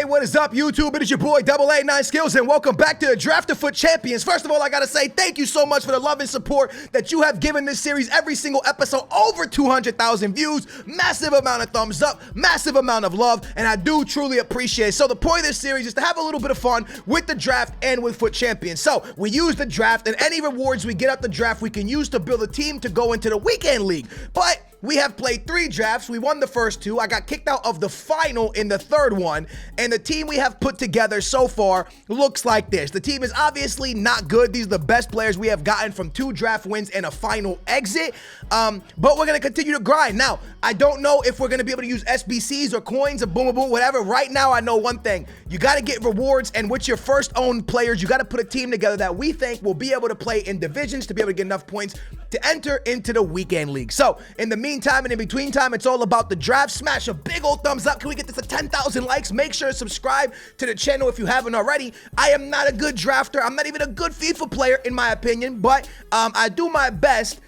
What is up, YouTube? It is your boy, Double A9 Skills, and welcome back to Draft the Foot Champions. First of all, I gotta say thank you so much for the love and support that you have given this series every single episode. Over 200,000 views, massive amount of thumbs up, massive amount of love, and I do truly appreciate it. So the point of this series is to have a little bit of fun with the draft and with Foot Champions. So we use the draft, and any rewards we get at the draft we can use to build a team to go into the weekend league. But we have played 3 drafts. We won the first 2. I got kicked out of the final in the 3rd one. And the team we have put together so far looks like this. The team is obviously not good. These are the best players we have gotten from 2 draft wins and a final exit. But we're going to continue to grind. Now, I don't know if we're going to be able to use SBCs or coins or boom, boom, boom, whatever. Right now, I know one thing. You got to get rewards. And with your first owned players, you got to put a team together that we think will be able to play in divisions to be able to get enough points to enter into the weekend league. So in the meantime and in between time, it's all about the draft. Smash a big old thumbs up. Can we get this to 10,000 likes? Make sure to subscribe to the channel if you haven't already. I am not a good drafter. I'm not even a good FIFA player in my opinion, but I do my best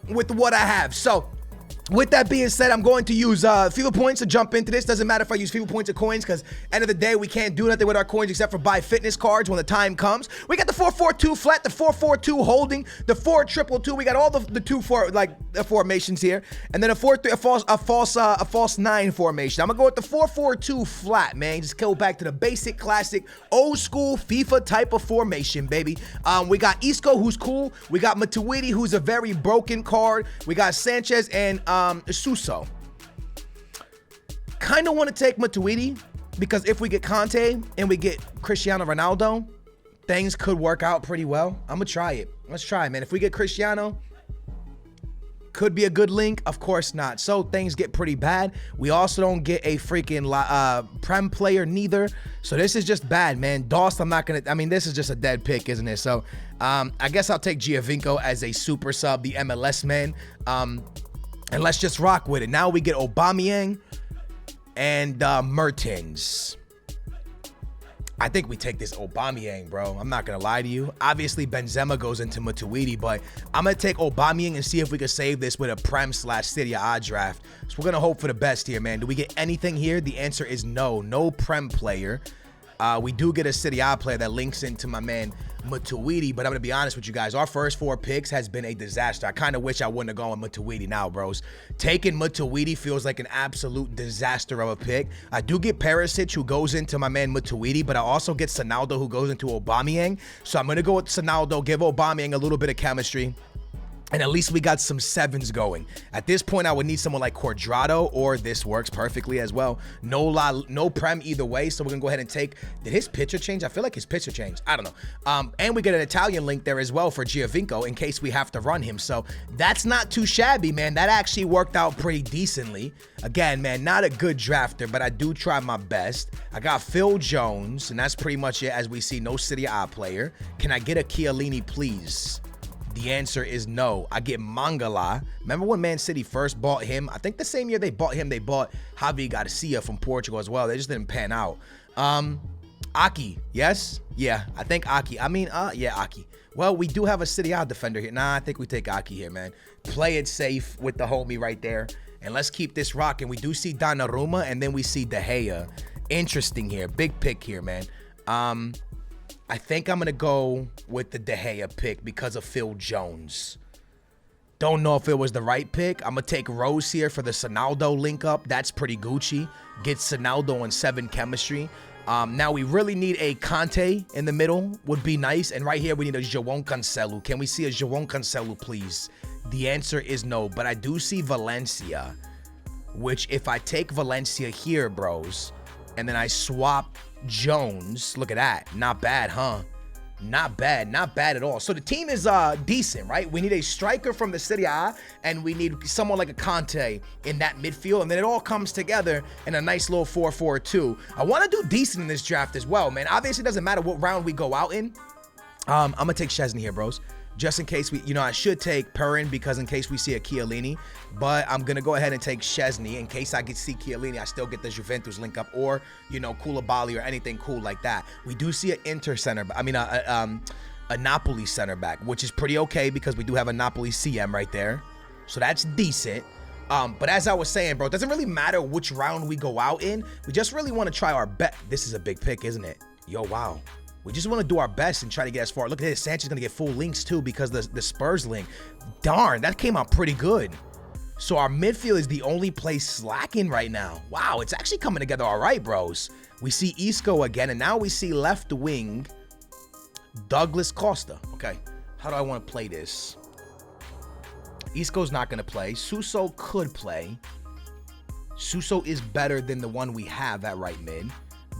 with what I have. So with that being said, I'm going to use FIFA points to jump into this. Doesn't matter if I use FIFA points or coins, because end of the day, we can't do nothing with our coins except for buy fitness cards when the time comes. We got the 4-4-2 flat, the 4-4-2 holding, the 4-2-2. We got all the 2-4 formations here, and then a 4-3, a false 9 formation. I'm gonna go with the 4-4-2 flat, man. Just go back to the basic, classic, old school FIFA type of formation, baby. We got Isco, who's cool. We got Matuidi, who's a very broken card. We got Sanchez and Suso. Kind of want to take Matuidi because if we get Conte and we get Cristiano Ronaldo, things could work out pretty well. I'm gonna try it. Let's try, man. If we get Cristiano, could be a good link. Of course not. So things get pretty bad. We also don't get a freaking Prem player neither. So this is just bad, man. Dost, I'm not gonna, I mean, this is just a dead pick, isn't it? So I guess I'll take Giovinco as a super sub, the MLS man. And let's just rock with it. Now we get Aubameyang and Mertens. I think we take this Aubameyang, bro. I'm not going to lie to you. Obviously, Benzema goes into Matuidi, but I'm going to take Aubameyang and see if we can save this with a Prem/Serie A draft. So we're going to hope for the best here, man. Do we get anything here? The answer is no. No Prem player. We do get a Serie A player that links into my man Matuidi, but I'm gonna be honest with you guys. Our first 4 picks has been a disaster. I kind of wish I wouldn't have gone with Matuidi now, bros. Taking Matuidi feels like an absolute disaster of a pick. I do get Perisic, who goes into my man Matuidi, but I also get Sonaldo, who goes into Aubameyang. So I'm gonna go with Sonaldo, give Aubameyang a little bit of chemistry, and at least we got some 7s going. At this point, I would need someone like Cuadrado, or this works perfectly as well. No Prem either way, so we're gonna go ahead and take, did his picture change? I feel like his picture changed. I don't know. And we get an Italian link there as well for Giovinco in case we have to run him. So that's not too shabby, man. That actually worked out pretty decently. Again, man, not a good drafter, but I do try my best. I got Phil Jones, and that's pretty much it. As we see, no Serie A player. Can I get a Chiellini, please? The answer is no. I get Mangala. Remember when Man City first bought him? I think the same year they bought him, they bought Javi Garcia from Portugal as well. They just didn't pan out. Aki, yes? Yeah, I think Aki. Yeah, Aki. Well, we do have a Serie A defender here. Nah, I think we take Aki here, man. Play it safe with the homie right there. And let's keep this rocking. We do see Donnarumma, and then we see De Gea. Interesting here. Big pick here, man. I think I'm going to go with the De Gea pick because of Phil Jones. Don't know if it was the right pick. I'm going to take Rose here for the Sonaldo link up. That's pretty Gucci. Get Sonaldo on 7 chemistry. Now we really need a Conte in the middle. Would be nice. And right here we need a João Cancelo. Can we see a João Cancelo, please? The answer is no. But I do see Valencia. Which if I take Valencia here, bros, and then I swap Jones, look at that. Not bad, huh? Not bad. Not bad at all. So the team is decent, right? We need a striker from the Serie A, and we need someone like a Conte in that midfield, and then it all comes together in a nice little 4-4-2. I want to do decent in this draft as well, man. Obviously, it doesn't matter what round we go out in. I'm going to take Szczesny here, bros. Just in case we, I should take Perrin because in case we see a Chiellini, but I'm going to go ahead and take Szczesny in case I could see Chiellini. I still get the Juventus link up or, Koulibaly or anything cool like that. We do see an Inter center, a Napoli center back, which is pretty okay because we do have a Napoli CM right there. So that's decent. But as I was saying, bro, it doesn't really matter which round we go out in. We just really want to try our best. This is a big pick, isn't it? Yo, wow. We just want to do our best and try to get as far. Look at this. Sanchez going to get full links too because the Spurs link. Darn, that came out pretty good. So our midfield is the only place slacking right now. Wow, it's actually coming together all right, bros. We see Isco again, and now we see left wing Douglas Costa. Okay, how do I want to play this? Isco's not going to play. Suso could play. Suso is better than the one we have at right mid.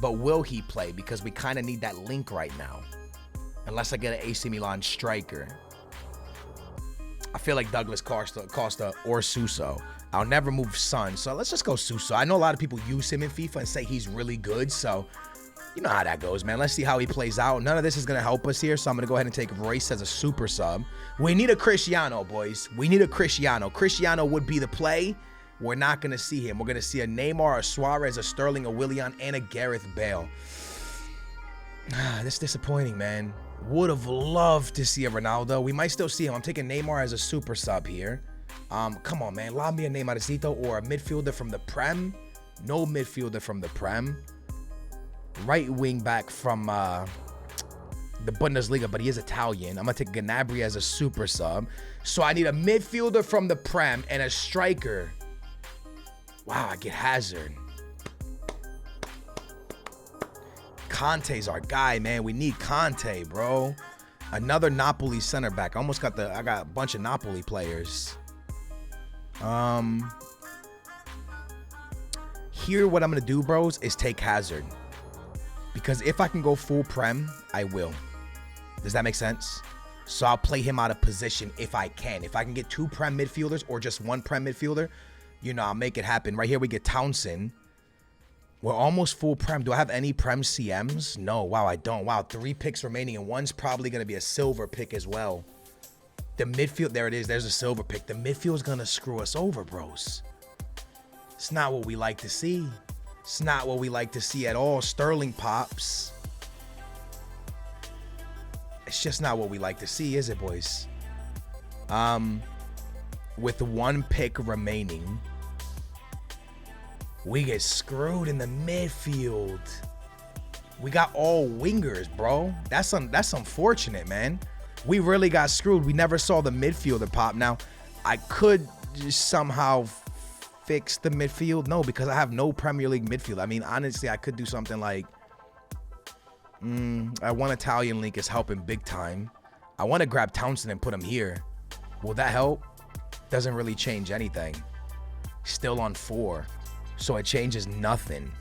But will he play? Because we kind of need that link right now. Unless I get an AC Milan striker. I feel like Douglas Costa or Suso. I'll never move Son, so let's just go Suso. I know a lot of people use him in FIFA and say he's really good, so you know how that goes, man. Let's see how he plays out. None of this is going to help us here, so I'm going to go ahead and take Royce as a super sub. We need a Cristiano, boys. We need a Cristiano. Cristiano would be the play. We're not going to see him. We're going to see a Neymar, a Suarez, a Sterling, a Willian, and a Gareth Bale. This is disappointing, man. Would have loved to see a Ronaldo. We might still see him. I'm taking Neymar as a super sub here. Come on, man. Lob me a Neymarcito or a midfielder from the Prem. No midfielder from the Prem. Right wing back from the Bundesliga, but he is Italian. I'm going to take Gnabry as a super sub. So I need a midfielder from the Prem and a striker. Wow, I get Hazard. Conte's our guy, man. We need Conte, bro. Another Napoli center back. I got a bunch of Napoli players. Here, what I'm gonna do, bros, is take Hazard. Because if I can go full Prem, I will. Does that make sense? So I'll play him out of position if I can. If I can get 2 Prem midfielders or just 1 Prem midfielder, you know, I'll make it happen. Right here, we get Townsend. We're almost full Prem. Do I have any Prem CMs? No. Wow, I don't. Wow, 3 picks remaining, and one's probably going to be a silver pick as well. The midfield, there it is. There's a silver pick. The midfield's going to screw us over, bros. It's not what we like to see. It's not what we like to see at all. Sterling pops. It's just not what we like to see, is it, boys? With 1 pick remaining, we get screwed in the midfield. We got all wingers, bro. That's unfortunate, man. We really got screwed. We never saw the midfielder pop. Now, I could just somehow fix the midfield. No, because I have no Premier League midfield. I mean, honestly, I could do something like one Italian link is helping big time. I want to grab Townsend and put him here. Will that help? Doesn't really change anything. Still on 4. So it changes nothing.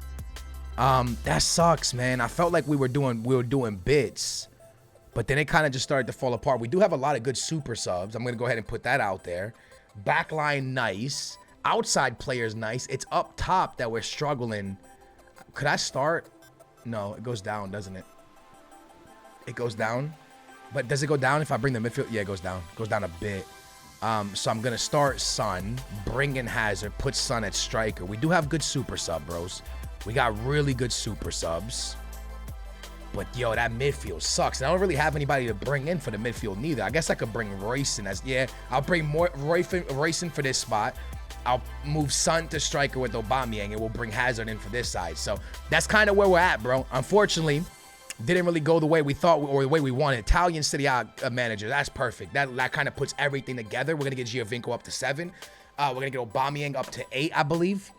That sucks, man. I felt like we were doing bits, but then it kind of just started to fall apart. We do have a lot of good super subs. I'm gonna go ahead and put that out there. Backline nice. Outside players nice. It's up top that we're struggling. Could I start? No, it goes down, doesn't it? It goes down. But does it go down if I bring the midfield? Yeah, it goes down. It goes down a bit. So I'm going to start Son, bring in Hazard, put Son at striker. We do have good super sub, bros. We got really good super subs. But, yo, that midfield sucks. And I don't really have anybody to bring in for the midfield neither. I guess I could bring Royce in as, yeah, I'll bring Royce in for this spot. I'll move Son to striker with Aubameyang, and we'll bring Hazard in for this side. So that's kind of where we're at, bro. Unfortunately, didn't really go the way we thought or the way we wanted. Italian Serie A manager, that's perfect. That kind of puts everything together. We're going to get Giovinco up to 7. We're going to get Aubameyang up to 8, I believe.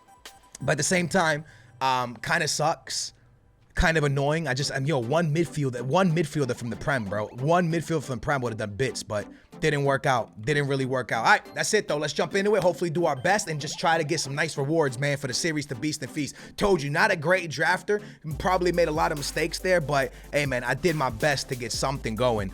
But at the same time, kind of sucks. Kind of annoying. One midfielder from the Prem, bro. One midfielder from the Prem would have done bits, but didn't work out. Didn't really work out. All right, that's it, though. Let's jump into it. Hopefully do our best and just try to get some nice rewards, man, for the series to Beast and Feast. Told you, not a great drafter. Probably made a lot of mistakes there, but, hey, man, I did my best to get something going.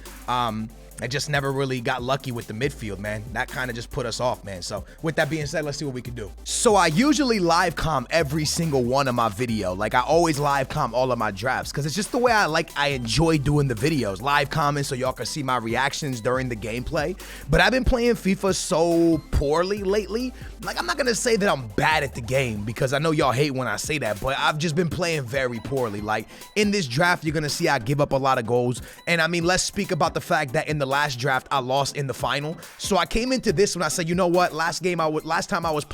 I just never really got lucky with the midfield, man. That kind of just put us off, man. So with that being said, let's see what we can do. So I usually live comm every single one of my video. Like I always live comm all of my drafts because it's just the way I enjoy doing the videos. Live commenting so y'all can see my reactions during the gameplay. But I've been playing FIFA so poorly lately. Like I'm not going to say that I'm bad at the game because I know y'all hate when I say that, but I've just been playing very poorly. Like in this draft, you're going to see I give up a lot of goals. And I mean, let's speak about the fact that in the last draft I lost in the final. So I came into this when I said, you know what, last time I was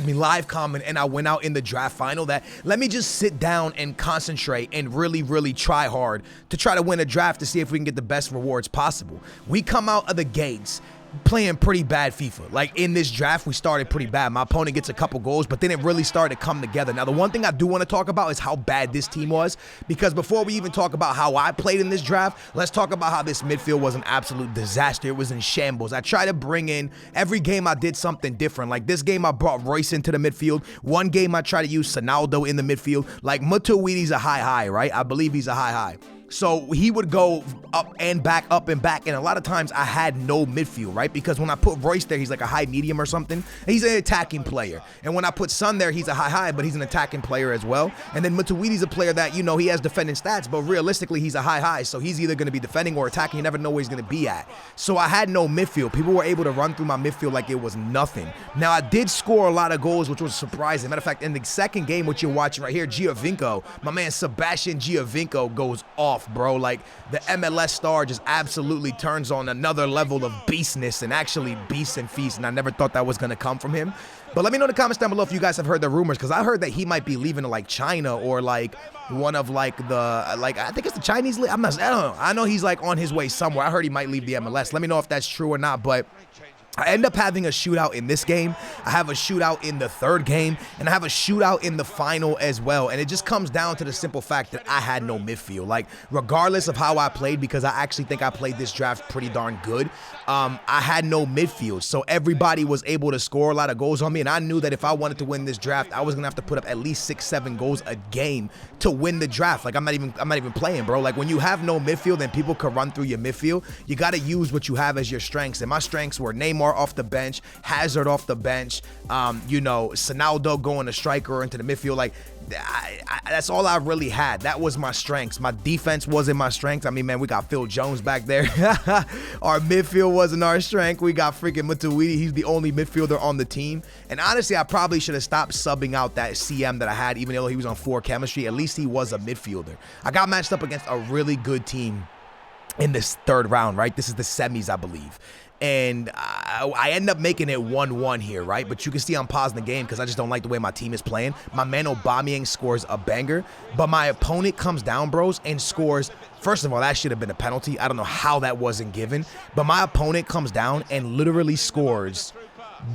live comment, and I went out in the draft final, that let me just sit down and concentrate and really try hard to try to win a draft to see if we can get the best rewards possible. We come out of the gates playing pretty bad FIFA. Like, in this draft, we started pretty bad. My opponent gets a couple goals, but then it really started to come together. Now, the one thing I do want to talk about is how bad this team was, because before we even talk about how I played in this draft, let's talk about how this midfield was an absolute disaster. It was in shambles. I tried to bring in, every game I did something different. Like, this game I brought Royce into the midfield. One game I tried to use Sonaldo in the midfield. Like, Matuidi's a high, right? I believe he's a high. So he would go up and back, and a lot of times I had no midfield, right? Because when I put Royce there, he's like a high medium or something. He's an attacking player. And when I put Son there, he's a high, but he's an attacking player as well. And then Matuidi's a player that, you know, he has defending stats, but realistically, he's a high. So he's either going to be defending or attacking. You never know where he's going to be at. So I had no midfield. People were able to run through my midfield like it was nothing. Now, I did score a lot of goals, which was surprising. Matter of fact, in the second game, what you're watching right here, Giovinco, my man Sebastian Giovinco goes off, bro. Like, the MLS star just absolutely turns on another level of beastness, and actually beast and feast, and I never thought that was going to come from him. But let me know in the comments down below if you guys have heard the rumors, because I heard that he might be leaving to like China or like one of like the, like, I think it's the Chinese league. I don't know. I know he's like on his way somewhere. I heard he might leave the MLS. Let me know if that's true or not, but I end up having a shootout in this game. I have a shootout in the third game, and I have a shootout in the final as well. And it just comes down to the simple fact that I had no midfield. Like, regardless of how I played, because I actually think I played this draft pretty darn good, I had no midfield. So everybody was able to score a lot of goals on me, and I knew that if I wanted to win this draft, I was gonna have to put up at least 6-7 goals a game to win the draft. Like, I'm not even playing, bro. Like, when you have no midfield and people can run through your midfield, you got to use what you have as your strengths. And my strengths were Neymar off the bench, Hazard off the bench, you know, Sonaldo going to striker into the midfield. Like, that's all I really had. That was my strengths. My defense wasn't my strength. I mean, man, we got Phil Jones back there. Our midfield wasn't our strength. We got freaking Matuidi. He's the only midfielder on the team. And honestly, I probably should have stopped subbing out that CM that I had, even though he was on 4 chemistry. At least he was a midfielder. I got matched up against a really good team in this third round, right? This is the semis, I believe. And I end up making it 1-1 here, right? But you can see I'm pausing the game because I just don't like the way my team is playing. My man Aubameyang scores a banger, but my opponent comes down, bros, and scores. First of all, that should have been a penalty. I don't know how that wasn't given, but my opponent comes down and literally scores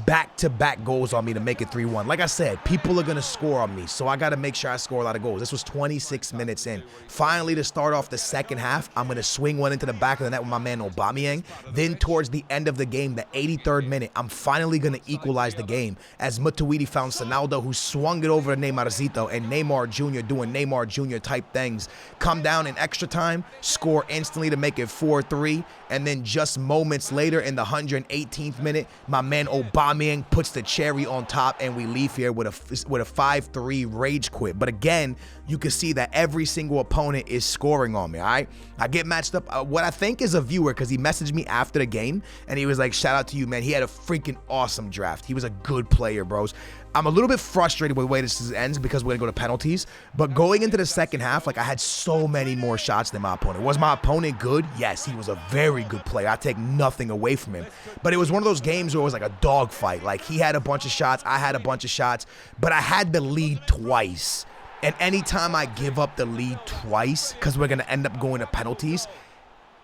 back-to-back goals on me to make it 3-1. Like I said, people are going to score on me, so I got to make sure I score a lot of goals. This was 26 minutes in. Finally, to start off the second half, I'm going to swing one into the back of the net with my man Aubameyang. Then towards the end of the game, the 83rd minute, I'm finally going to equalize the game as Matuidi found Sonaldo, who swung it over to Neymarzito, and Neymar Jr. doing Neymar Jr. type things. Come down in extra time, score instantly to make it 4-3, and then just moments later in the 118th minute, my man Aubameyang puts the cherry on top, and we leave here with a 5-3 rage quit. But again, you can see that every single opponent is scoring on me, all right? I get matched up. What I think is a viewer, because he messaged me after the game, and he was like, shout out to you, man. He had a freaking awesome draft. He was a good player, bros. I'm a little bit frustrated with the way this ends because we're going to go to penalties. But going into the second half, like, I had so many more shots than my opponent. Was my opponent good? Yes, he was a very good player. I take nothing away from him. But it was one of those games where it was like a dogfight. Like, he had a bunch of shots, I had a bunch of shots, but I had the lead twice. And anytime I give up the lead twice, because we're going to end up going to penalties,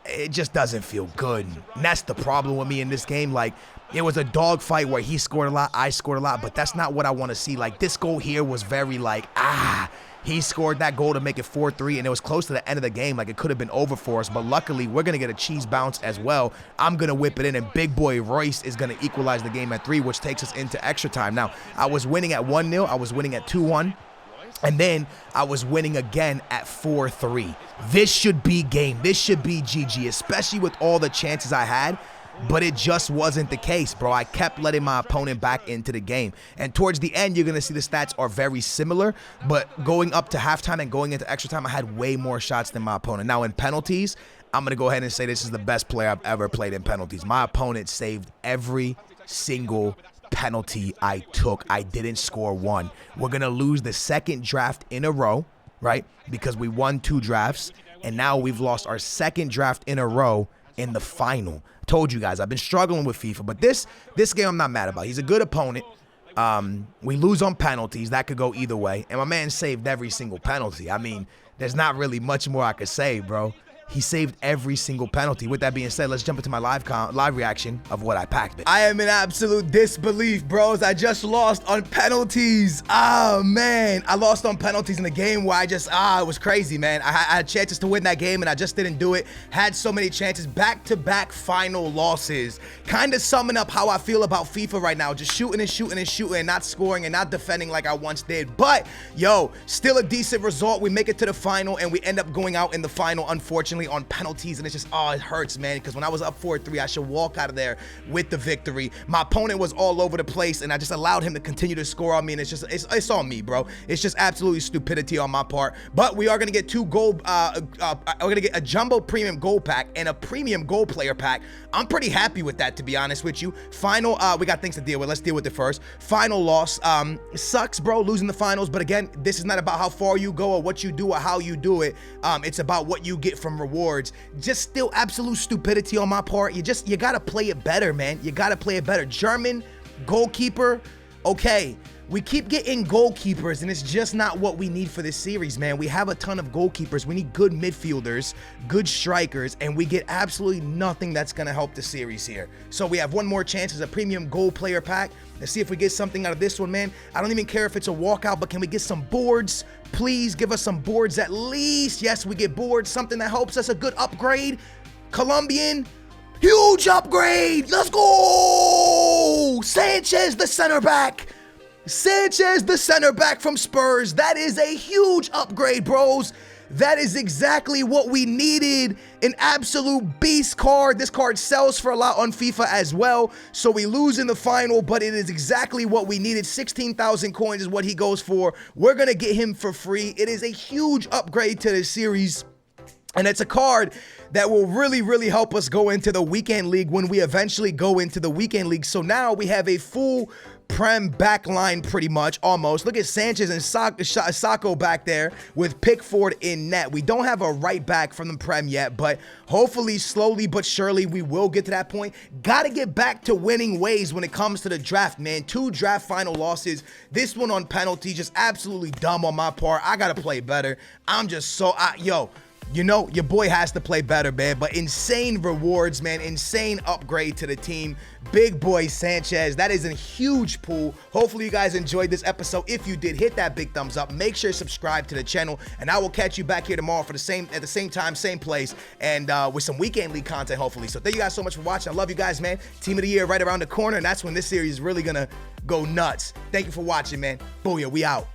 it just doesn't feel good. And that's the problem with me in this game. Like, it was a dogfight where he scored a lot, I scored a lot, but that's not what I want to see. Like, this goal here was very like, he scored that goal to make it 4-3, and it was close to the end of the game. Like, it could have been over for us, but luckily, we're going to get a cheese bounce as well. I'm going to whip it in, and big boy Royce is going to equalize the game at 3, which takes us into extra time. Now, I was winning at 1-0. I was winning at 2-1. And then I was winning again at 4-3. This should be game. This should be GG, especially with all the chances I had. But it just wasn't the case, bro. I kept letting my opponent back into the game. And towards the end, you're going to see the stats are very similar. But going up to halftime and going into extra time, I had way more shots than my opponent. Now, in penalties, I'm going to go ahead and say this is the best player I've ever played in penalties. My opponent saved every single penalty I took. I didn't score one. We're going to lose the second draft in a row, right? Because we won 2 drafts, and now we've lost our second draft in a row in the final. Told you guys, I've been struggling with FIFA, but this game I'm not mad about. He's a good opponent. We lose on penalties. That could go either way. And my man saved every single penalty. I mean, there's not really much more I could say, bro. He saved every single penalty. With that being said, let's jump into my live reaction of what I packed. I am in absolute disbelief, bros. I just lost on penalties. Oh, man. I lost on penalties in a game where it was crazy, man. I had chances to win that game, and I just didn't do it. Had so many chances. Back-to-back final losses. Kind of summing up how I feel about FIFA right now. Just shooting and shooting and shooting and not scoring and not defending like I once did. But, yo, still a decent result. We make it to the final, and we end up going out in the final, unfortunately, on penalties, and it's just, oh, it hurts, man, because when I was up 4-3, I should walk out of there with the victory. My opponent was all over the place, and I just allowed him to continue to score on me, and it's on me, bro. It's just absolutely stupidity on my part. But we are gonna get two gold, we're gonna get a jumbo premium gold pack and a premium gold player pack. I'm pretty happy with that, to be honest with you. Final, we got things to deal with. Let's deal with it first. Final loss, sucks, bro, losing the finals, but again, this is not about how far you go or what you do or how you do it. It's about what you get from rewards. Just still absolute stupidity on my part. You gotta play it better, man. You gotta play it better. German goalkeeper, okay. We keep getting goalkeepers, and it's just not what we need for this series, man. We have a ton of goalkeepers. We need good midfielders, good strikers, and we get absolutely nothing that's going to help the series here. So we have one more chance as a premium gold player pack. Let's see if we get something out of this one, man. I don't even care if it's a walkout, but can we get some boards? Please give us some boards at least. Yes, we get boards, something that helps us, a good upgrade. Colombian, huge upgrade. Let's go. Sanchez, the center back. Sanchez, the center back from Spurs. That is a huge upgrade, bros. That is exactly what we needed. An absolute beast card. This card sells for a lot on FIFA as well. So we lose in the final, but it is exactly what we needed. 16,000 coins is what he goes for. We're going to get him for free. It is a huge upgrade to this series. And it's a card that will really, really help us go into the weekend league when we eventually go into the weekend league. So now we have a full Prem back line pretty much, almost. Look at Sanchez and Sacco back there with Pickford in net. We don't have a right back from the Prem yet, but hopefully slowly but surely we will get to that point. Got to get back to winning ways when it comes to the draft, man. 2 draft final losses. This one on penalty, just absolutely dumb on my part. I got to play better. I'm just so, yo. You know, your boy has to play better, man. But insane rewards, man. Insane upgrade to the team. Big boy Sanchez. That is a huge pull. Hopefully you guys enjoyed this episode. If you did, hit that big thumbs up. Make sure you subscribe to the channel. And I will catch you back here tomorrow for at the same time, same place. And with some weekend league content, hopefully. So thank you guys so much for watching. I love you guys, man. Team of the year right around the corner. And that's when this series is really going to go nuts. Thank you for watching, man. Booyah, we out.